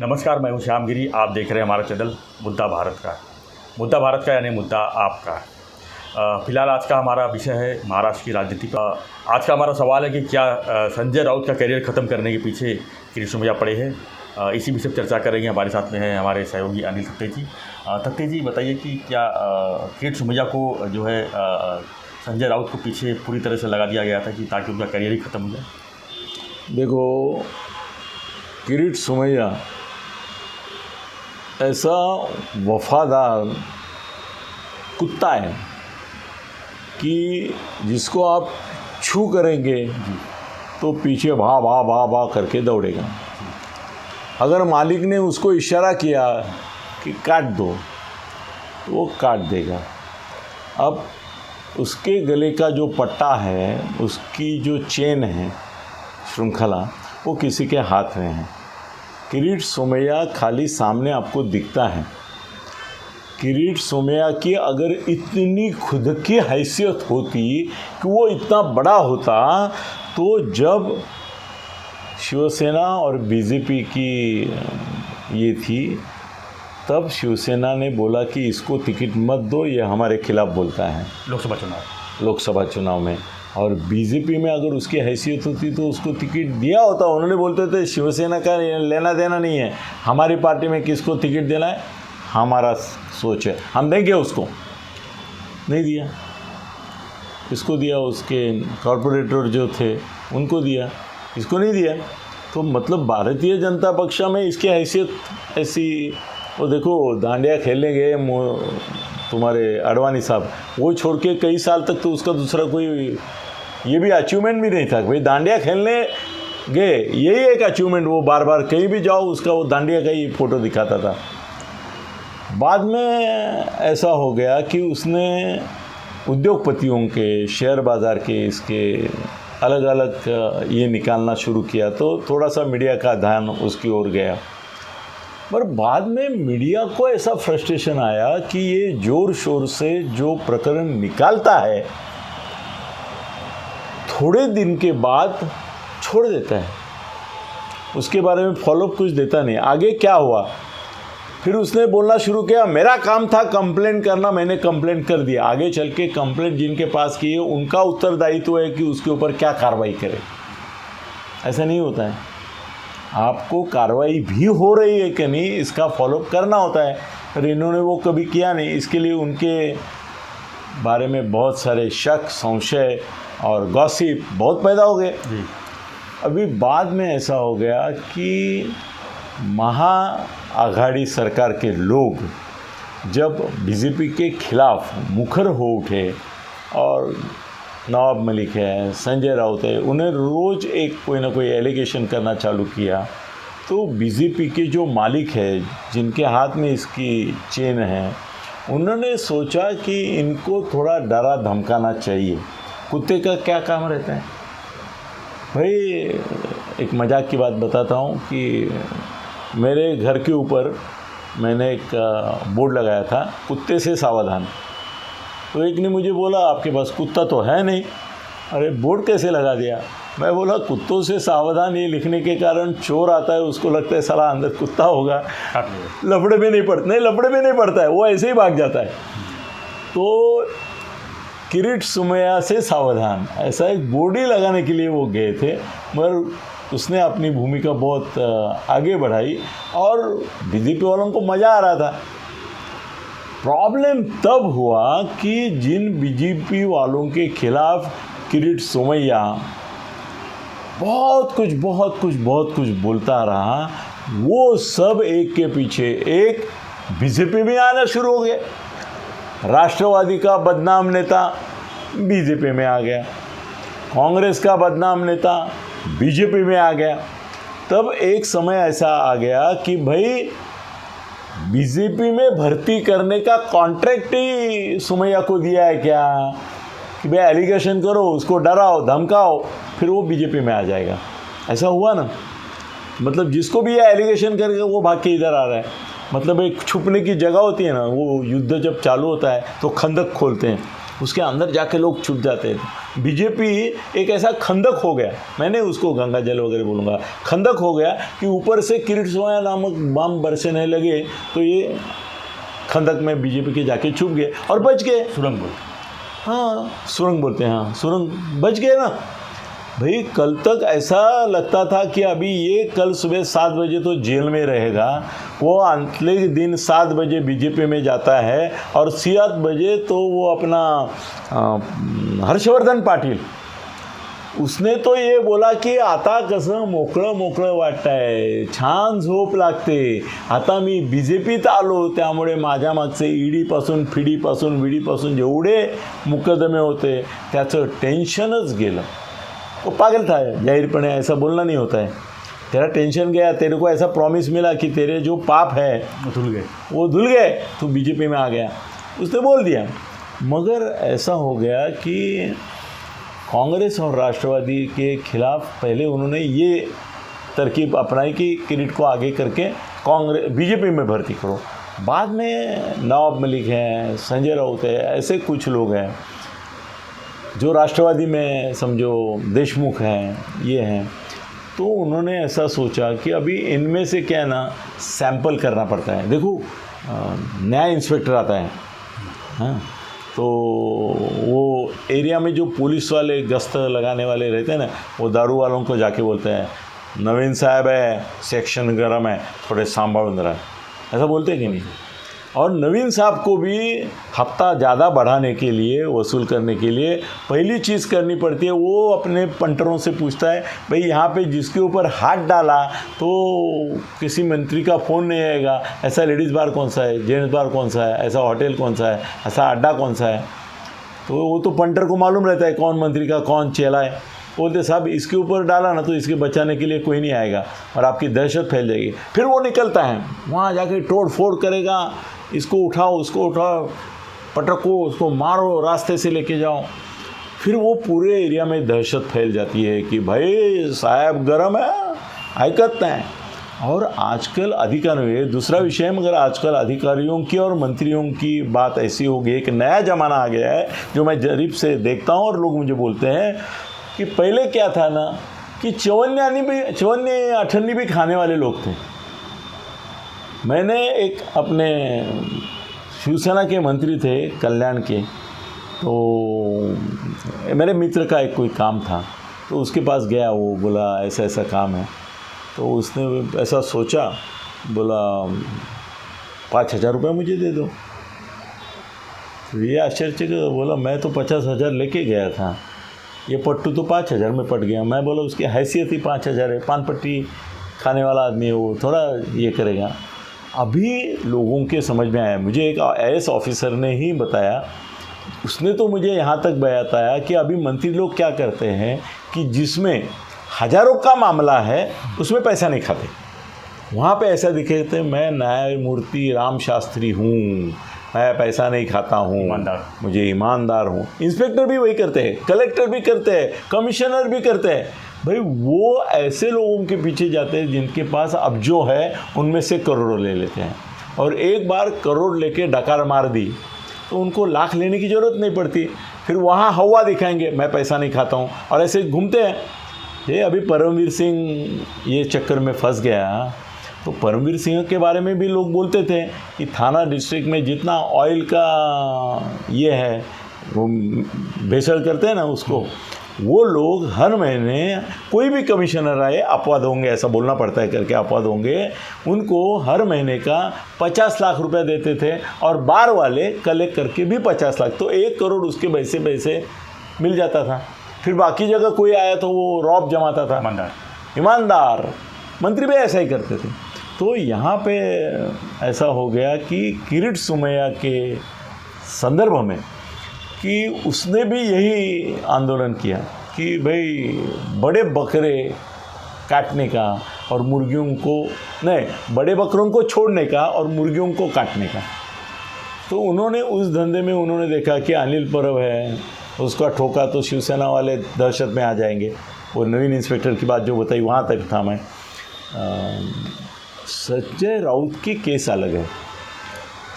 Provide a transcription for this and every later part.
नमस्कार, मैं हूं श्याम गिरी। आप देख रहे हैं हमारा चैनल मुद्दा भारत का। मुद्दा भारत का यानी मुद्दा आपका। फिलहाल आज का हमारा विषय है महाराष्ट्र की राजनीति का। आज का हमारा सवाल है कि क्या संजय राउत का करियर ख़त्म करने के पीछे किरीट सोमैया पड़े हैं। इसी विषय पर चर्चा करेंगे। हमारे साथ में हैं हमारे सहयोगी अनिल थत्ते जी। थत्ते जी, बताइए कि क्या किरीट सोमैया को जो है संजय राउत को पीछे पूरी तरह से लगा दिया गया था कि ताकि उनका करियर ही ख़त्म हो जाए? देखो, किरीट सोमैया ऐसा वफादार कुत्ता है कि जिसको आप छू करेंगे तो पीछे भा भा भा भा करके दौड़ेगा। अगर मालिक ने उसको इशारा किया कि काट दो तो वो काट देगा। अब उसके गले का जो पट्टा है, उसकी जो चेन है, श्रृंखला, वो किसी के हाथ में है। किरीट सोमैया खाली सामने आपको दिखता है। किरीट सोमैया की अगर इतनी खुद की हैसियत होती कि वो इतना बड़ा होता, तो जब शिवसेना और बीजेपी की ये थी, तब शिवसेना ने बोला कि इसको टिकट मत दो, ये हमारे खिलाफ बोलता है लोकसभा चुनाव में। और बीजेपी में अगर उसकी हैसियत होती तो उसको टिकट दिया होता। उन्होंने बोलते थे शिवसेना का लेना देना नहीं है, हमारी पार्टी में किसको टिकट देना है हमारा सोच है, हम देंगे। उसको नहीं दिया। इसको दिया, उसके कॉरपोरेटर जो थे उनको दिया, इसको नहीं दिया। तो मतलब भारतीय जनता पक्ष में इसकी हैसियत ऐसी। वो देखो, दांडिया खेलने गए तुम्हारे अडवाणी साहब, वो छोड़ के कई साल तक तो उसका दूसरा कोई ये भी अचीवमेंट भी नहीं था। भाई दांडिया खेलने गए, यही एक अचीवमेंट। वो बार बार कहीं भी जाओ उसका वो दांडिया का ही फ़ोटो दिखाता था। बाद में ऐसा हो गया कि उसने उद्योगपतियों के, शेयर बाज़ार के, इसके अलग अलग ये निकालना शुरू किया, तो थोड़ा सा मीडिया का ध्यान उसकी ओर गया। पर बाद में मीडिया को ऐसा फ्रस्ट्रेशन आया कि ये ज़ोर शोर से जो प्रकरण निकालता है, थोड़े दिन के बाद छोड़ देता है। उसके बारे में फॉलोअप कुछ देता नहीं। आगे क्या हुआ, फिर उसने बोलना शुरू किया, मेरा काम था कंप्लेंट करना, मैंने कंप्लेंट कर दिया। आगे चल के कंप्लेंट जिनके पास की है उनका उत्तरदायित्व है कि उसके ऊपर क्या कार्रवाई करे। ऐसा नहीं होता है। आपको कार्रवाई भी हो रही है कि नहीं, इसका फॉलोअप करना होता है। पर इन्होंने वो कभी किया नहीं। इसके लिए उनके बारे में बहुत सारे शक, संशय और गॉसिप बहुत पैदा हो गए। अभी बाद में ऐसा हो गया कि महाआघाड़ी सरकार के लोग जब बीजेपी के खिलाफ मुखर हो उठे, और नवाब मलिक है, संजय राउत है, उन्हें रोज़ एक कोई ना कोई एलिगेशन करना चालू किया, तो बीजेपी के जो मालिक है, जिनके हाथ में इसकी चेन है, उन्होंने सोचा कि इनको थोड़ा डरा धमकाना चाहिए। कुत्ते का क्या काम रहता है भाई। एक मजाक की बात बताता हूँ कि मेरे घर के ऊपर मैंने एक बोर्ड लगाया था, कुत्ते से सावधान। तो एक ने मुझे बोला, आपके पास कुत्ता तो है नहीं, अरे बोर्ड कैसे लगा दिया? मैं बोला, कुत्तों से सावधान ये लिखने के कारण चोर आता है, उसको लगता है साला अंदर कुत्ता होगा, लफड़े में नहीं पड़ता। नहीं, लफड़े में नहीं पड़ता है, वो ऐसे ही भाग जाता है। तो किरीट सोमैया से सावधान, ऐसा एक बोर्ड ही लगाने के लिए वो गए थे। मगर उसने अपनी भूमिका बहुत आगे बढ़ाई और बीजेपी वालों को मज़ा आ रहा था। प्रॉब्लम तब हुआ कि जिन बीजेपी वालों के खिलाफ किरीट सोमैया बहुत कुछ बोलता रहा, वो सब एक के पीछे एक बीजेपी में आना शुरू हो गए। राष्ट्रवादी का बदनाम नेता बीजेपी में आ गया, कांग्रेस का बदनाम नेता बीजेपी में आ गया। तब एक समय ऐसा आ गया कि भाई बीजेपी में भर्ती करने का कॉन्ट्रैक्ट ही सोमैया को दिया है क्या, कि भाई एलिगेशन करो, उसको डराओ धमकाओ, फिर वो बीजेपी में आ जाएगा। ऐसा हुआ ना। मतलब जिसको भी ये एलिगेशन करके वो भाग के इधर आ रहा है। मतलब एक छुपने की जगह होती है ना, वो युद्ध जब चालू होता है तो खंदक खोलते हैं, उसके अंदर जाके लोग छुप जाते थे। बीजेपी एक ऐसा खंदक हो गया, मैंने उसको गंगा जल वगैरह बोलूँगा, खंदक हो गया कि ऊपर से किरीट सोया नामक बम बरसने लगे तो ये खंदक में बीजेपी के जाके छुप गए और बच गए। सुरंग बोलते हाँ, सुरंग बोलते हैं, हाँ सुरंग, बच गए ना भाई। कल तक ऐसा लगता था कि अभी ये कल सुबह 7 बजे तो जेल में रहेगा, वो अगले दिन 7 बजे बीजेपी में जाता है और 7 बजे तो वो अपना हर्षवर्धन पाटील उसने तो ये बोला की आता कसं मोकळं मोकळं वाटतंय, छान झोप लागते, आता मी बीजेपीत आलो त्यामुळे माझ्या मागचे ईडीपासून फिडीपासून विडीपासून जेवढे मुकदमे होते त्याचं टेन्शनच गेलं। वो पागल था, जाहिरपणे ऐसा बोलना नहीं होता है। तेरा टेंशन गया, तेरे को ऐसा प्रॉमिस मिला कि तेरे जो पाप है वो धुल गए, तू बीजेपी में आ गया, उसने बोल दिया। मगर ऐसा हो गया कि कांग्रेस और राष्ट्रवादी के खिलाफ पहले उन्होंने ये तरकीब अपनाई कि किरीट को आगे करके कांग्रेस बीजेपी में भर्ती करो। बाद में नवाब मलिक हैं, संजय राउत है, ऐसे कुछ लोग हैं जो राष्ट्रवादी में समझो देशमुख हैं, ये हैं, तो उन्होंने ऐसा सोचा कि अभी इनमें से क्या है ना, सैंपल करना पड़ता है। देखो नया इंस्पेक्टर आता है, हाँ, तो वो एरिया में जो पुलिस वाले गश्त लगाने वाले रहते हैं ना, वो दारू वालों को जाके बोलते हैं नवीन साहब है, सेक्शन गरम है, थोड़े सांभाळून रहा, ऐसा बोलते हैं कि नहीं। और नवीन साहब को भी हफ्ता ज़्यादा बढ़ाने के लिए, वसूल करने के लिए पहली चीज़ करनी पड़ती है, वो अपने पंटरों से पूछता है भाई यहाँ पे जिसके ऊपर हाथ डाला तो किसी मंत्री का फ़ोन नहीं आएगा, ऐसा लेडीज़ बार कौन सा है, जेंट्स बार कौन सा है, ऐसा होटल कौन सा है, ऐसा अड्डा कौन सा है। तो वो तो पंटर को मालूम रहता है कौन मंत्री का कौन चेला है। बोलते साहब इसके ऊपर डाला ना तो इसके बचाने के लिए कोई नहीं आएगा और आपकी दहशत फैल जाएगी। फिर वो निकलता है, वहाँ जाके तोड़ फोड़ करेगा, इसको उठाओ उसको उठाओ, पटको उसको मारो, रास्ते से लेके जाओ। फिर वो पूरे एरिया में दहशत फैल जाती है कि भाई साहब गरम है, ऐकत नहीं। और आजकल अधिकारियों, दूसरा विषय है, मगर आजकल अधिकारियों की और मंत्रियों की बात ऐसी हो गई, एक नया ज़माना आ गया है जो मैं जरीब से देखता हूँ और लोग मुझे बोलते हैं कि पहले क्या था ना कि चवन्नी अठन्नी भी खाने वाले लोग थे। मैंने एक अपने शिवसेना के मंत्री थे कल्याण के, तो मेरे मित्र का एक कोई काम था, तो उसके पास गया, वो बोला ऐसा ऐसा काम है, तो उसने ऐसा सोचा, बोला 5,000 रुपये मुझे दे दो। तो ये आश्चर्य का, बोला मैं तो 50,000 लेके गया था, ये पट्टू तो 5,000 में पट गया। मैं बोला उसकी हैसियत ही 5,000 है, पान पट्टी खाने वाला आदमी है वो, थोड़ा ये करेगा। अभी लोगों के समझ में आया, मुझे एक IAS ऑफिसर ने ही बताया, उसने तो मुझे यहाँ तक बताया कि अभी मंत्री लोग क्या करते हैं कि जिसमें हज़ारों का मामला है उसमें पैसा नहीं खाते। वहाँ पे ऐसा दिखे मैं न्यायमूर्ति राम शास्त्री हूँ, मैं पैसा नहीं खाता हूँ, मुझे ईमानदार हूँ। इंस्पेक्टर भी वही करते हैं, कलेक्टर भी करते हैं, कमिश्नर भी करते हैं। भाई वो ऐसे लोगों के पीछे जाते हैं जिनके पास अब जो है उनमें से करोड़ों ले लेते हैं, और एक बार करोड़ लेके डकार मार दी तो उनको लाख लेने की ज़रूरत नहीं पड़ती। फिर वहाँ हवा दिखाएंगे मैं पैसा नहीं खाता हूँ, और ऐसे घूमते हैं। ये अभी परमवीर सिंह ये चक्कर में फंस गया, तो परमवीर सिंह के बारे में भी लोग बोलते थे कि थाना डिस्ट्रिक्ट में जितना ऑयल का ये है, वो भेसड़ करते हैं ना उसको, वो लोग हर महीने कोई भी कमिश्नर आए अपवाद होंगे, ऐसा बोलना पड़ता है करके अपवाद होंगे, उनको हर महीने का 50 लाख रुपए देते थे, और बार वाले कलेक्ट करके भी 50 लाख, तो 1 करोड़ उसके पैसे मिल जाता था। फिर बाकी जगह कोई आया तो वो रौब जमाता था। ईमानदार मंत्री भी ऐसा ही करते थे। तो यहाँ पे ऐसा हो गया कि किरीट सोमैया के संदर्भ में कि उसने भी यही आंदोलन किया कि भाई बड़े बकरे काटने का और मुर्गियों को नहीं, बड़े बकरों को छोड़ने का और मुर्गियों को काटने का। तो उन्होंने उस धंधे में उन्होंने देखा कि अनिल परब है, उसका ठोका तो शिवसेना वाले दहशत में आ जाएंगे। वो नवीन इंस्पेक्टर की बात जो बताई वहाँ तक था मैं। संजय राउत की केस अलग है।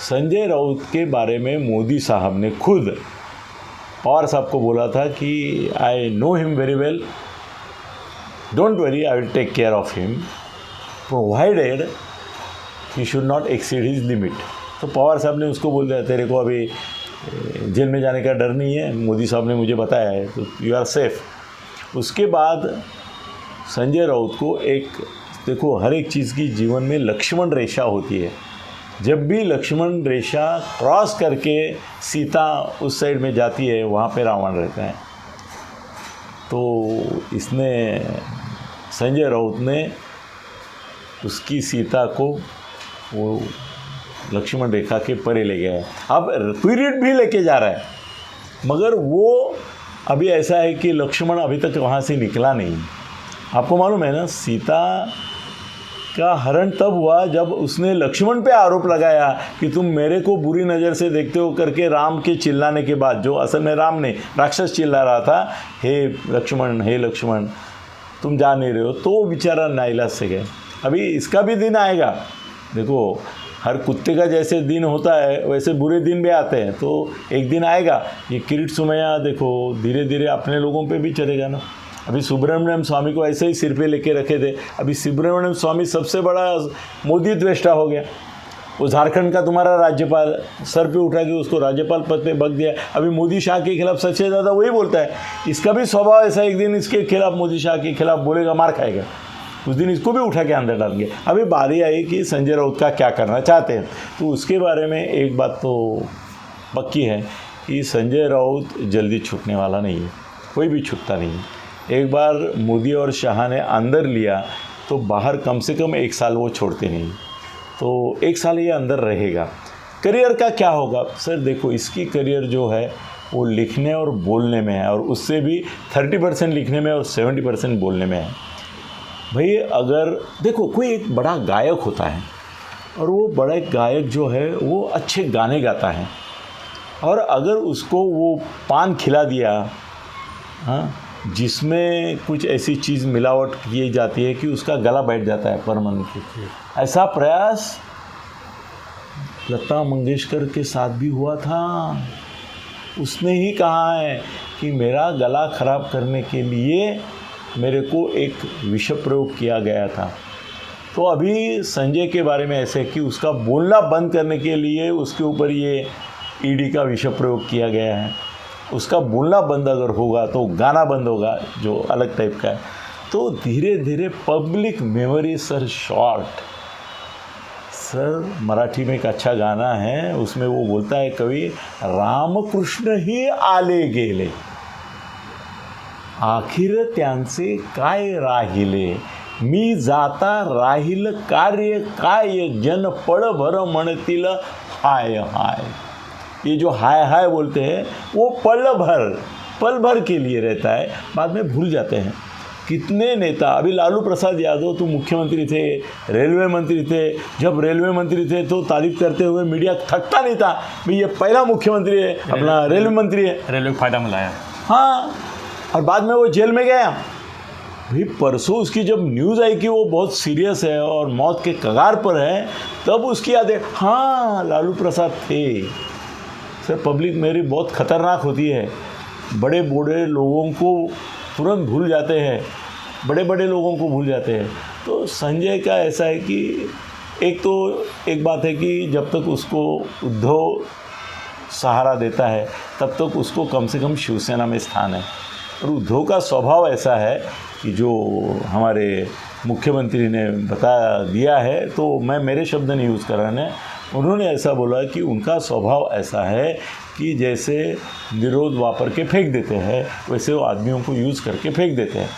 संजय राउत के बारे में मोदी साहब ने खुद पवार साहब को बोला था कि I know him very well, don't worry, I will take care of him, provided he should not exceed his limit. तो पवार साहब ने उसको बोल दिया, तेरे को अभी जेल में जाने का डर नहीं है, मोदी साहब ने मुझे बताया है, तो यू आर सेफ। उसके बाद संजय राउत को एक, देखो हर एक चीज़ की जीवन में लक्ष्मण रेखा होती है, जब भी लक्ष्मण रेखा क्रॉस करके सीता उस साइड में जाती है, वहाँ पे रावण रहता है। तो इसने, संजय राउत ने उसकी सीता को वो लक्ष्मण रेखा के परे ले गया है। अब पीरियड भी लेके जा रहा है, मगर वो अभी ऐसा है कि लक्ष्मण अभी तक वहाँ से निकला नहीं। आपको मालूम है ना, सीता का हरण तब हुआ जब उसने लक्ष्मण पे आरोप लगाया कि तुम मेरे को बुरी नज़र से देखते हो करके, राम के चिल्लाने के बाद, जो असल में राम ने, राक्षस चिल्ला रहा था, हे लक्ष्मण तुम जा नहीं रहे हो, तो बेचारा नाइलाज से गए। अभी इसका भी दिन आएगा। देखो हर कुत्ते का जैसे दिन होता है वैसे बुरे दिन भी आते हैं, तो एक दिन आएगा। ये किरीट सुमैया देखो धीरे धीरे अपने लोगों पे भी चलेगा ना। अभी सुब्रमण्यम स्वामी को ऐसे ही सिर पे लेके रखे थे, अभी सुब्रमण्यम स्वामी सबसे बड़ा मोदी द्वेष्टा हो गया। वो झारखंड का तुम्हारा राज्यपाल सर पे उठा के उसको राज्यपाल पद पे बक दिया। अभी मोदी शाह के खिलाफ सबसे ज़्यादा वही बोलता है। इसका भी स्वभाव ऐसा, एक दिन इसके खिलाफ, मोदी शाह के खिलाफ बोलेगा, मार खाएगा, उस दिन इसको भी उठा के अंदर डालेंगे। अभी बारी आई कि संजय राउत का क्या करना चाहते हैं, तो उसके बारे में एक बात तो पक्की है कि संजय राउत जल्दी छूटने वाला नहीं है, कोई भी छूटता नहीं है। एक बार मोदी और शाह ने अंदर लिया तो बाहर कम से कम 1 साल वो छोड़ते नहीं, तो 1 साल ये अंदर रहेगा। करियर का क्या होगा सर? देखो इसकी करियर जो है वो लिखने और बोलने में है, और उससे भी 30% लिखने में और 70% बोलने में है। भाई अगर देखो कोई एक बड़ा गायक होता है, और वो बड़ा गायक जो है वो अच्छे गाने गाता है, और अगर उसको वो पान खिला दिया, हाँ, जिसमें कुछ ऐसी चीज़ मिलावट की जाती है कि उसका गला बैठ जाता है परमानेंटली, ऐसा प्रयास लता मंगेशकर के साथ भी हुआ था। उसने ही कहा है कि मेरा गला ख़राब करने के लिए मेरे को एक विष प्रयोग किया गया था। तो अभी संजय के बारे में ऐसे कि उसका बोलना बंद करने के लिए उसके ऊपर ये ईडी का विष प्रयोग किया गया है। उसका बोलना बंद अगर होगा तो गाना बंद होगा, जो अलग टाइप का है। तो धीरे धीरे public memory sir short. Sir Marathi में एक अच्छा गाना है, उसमें वो बोलता है कवि, रामकृष्ण ही आले गेले, आखिर त्यांचे काय राहिले, मी जाता राहील कार्य काय, जन पळभर म्हणतील हाय हाय। ये जो हाय हाय बोलते हैं वो पल भर के लिए रहता है, बाद में भूल जाते हैं। कितने नेता, अभी लालू प्रसाद यादव तो मुख्यमंत्री थे, रेलवे मंत्री थे, जब रेलवे मंत्री थे तो तारीफ करते हुए मीडिया थकता नहीं था, भाई ये पहला मुख्यमंत्री है, अपना रेलवे मंत्री है, रेलवे को फ़ायदा मिला है। हाँ, और बाद में वो जेल में गया। भाई परसों उसकी जब न्यूज़ आई कि वो बहुत सीरियस है और मौत के कगार पर है, तब उसकी याद है, हाँ लालू प्रसाद थे। सर पब्लिक मेरी बहुत ख़तरनाक होती है, बड़े बूढ़े लोगों को तुरंत भूल जाते हैं, बड़े लोगों को भूल जाते हैं। तो संजय का ऐसा है कि एक बात है कि जब तक उसको उद्धव सहारा देता है तब तक उसको कम से कम शिवसेना में स्थान है। और उद्धव का स्वभाव ऐसा है कि जो हमारे मुख्यमंत्री ने बता दिया है, तो मैं मेरे शब्द नहीं यूज़ कर रहा है, उन्होंने ऐसा बोला कि उनका स्वभाव ऐसा है कि जैसे निरोध वापर के फेंक देते हैं वैसे वो आदमियों को यूज़ करके फेंक देते हैं।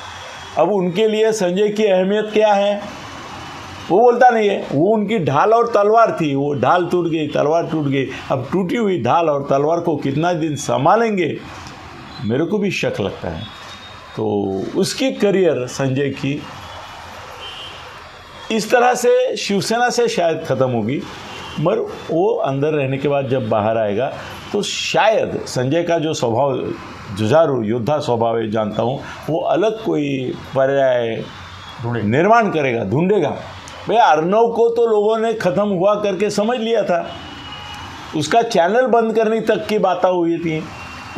अब उनके लिए संजय की अहमियत क्या है वो बोलता नहीं है, वो उनकी ढाल और तलवार थी, वो ढाल टूट गई, तलवार टूट गई। अब टूटी हुई ढाल और तलवार को कितना दिन संभालेंगे, मेरे को भी शक लगता है। तो उसकी करियर संजय की इस तरह से शिवसेना से शायद ख़त्म होगी, मगर वो अंदर रहने के बाद जब बाहर आएगा तो शायद संजय का जो स्वभाव जुझारू योद्धा स्वभाव है, जानता हूँ, वो अलग कोई पर्याय निर्माण करेगा, ढूंढेगा। भाई अर्नव को तो लोगों ने ख़त्म हुआ करके समझ लिया था, उसका चैनल बंद करने तक की बातें हुई थी,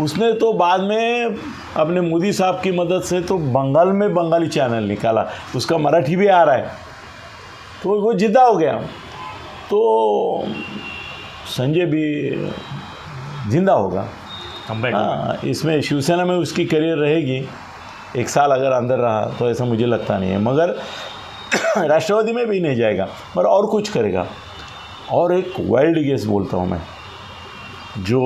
उसने तो बाद में अपने मोदी साहब की मदद से तो बंगाल में बंगाली चैनल निकाला, उसका मराठी भी आ रहा है, तो वो जिद्दा हो गया। तो संजय भी जिंदा होगा। हाँ, इसमें शिवसेना में उसकी करियर रहेगी, 1 साल अगर अंदर रहा तो ऐसा मुझे लगता नहीं है, मगर राष्ट्रवादी में भी नहीं जाएगा, पर और कुछ करेगा। और एक वाइल्ड गेस बोलता हूँ मैं, जो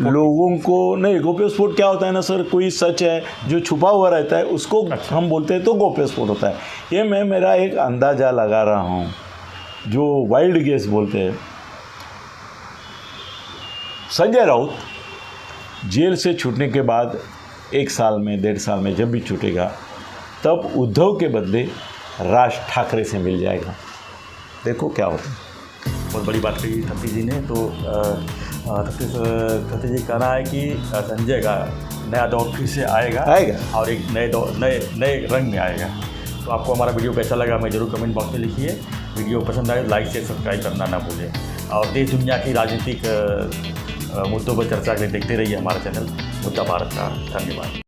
लोगों को नहीं, गोप्य स्फोट क्या होता है ना सर, कोई सच है जो छुपा हुआ रहता है उसको हम बोलते हैं तो गोप्य स्फोट होता है। ये मैं मेरा एक अंदाज़ा लगा रहा हूँ, जो वाइल्ड गेस बोलते हैं। संजय राउत जेल से छूटने के बाद 1 साल में 1.5 साल में जब भी छूटेगा, तब उद्धव के बदले राज ठाकरे से मिल जाएगा। देखो क्या होता है। बहुत बड़ी बात कही खत्री जी ने। तो खत्री जी कहना है कि संजय का नया दौर फिर से आएगा और एक नए रंग में आएगा। तो आपको हमारा वीडियो कैसा लगा हमें जरूर कमेंट बॉक्स में लिखिए। वीडियो पसंद आए लाइक शेयर सब्सक्राइब करना ना भूलें, और देश दुनिया की राजनीतिक मुद्दों पर चर्चा के लिए देखते रहिए हमारा चैनल मुद्दा भारत का। धन्यवाद।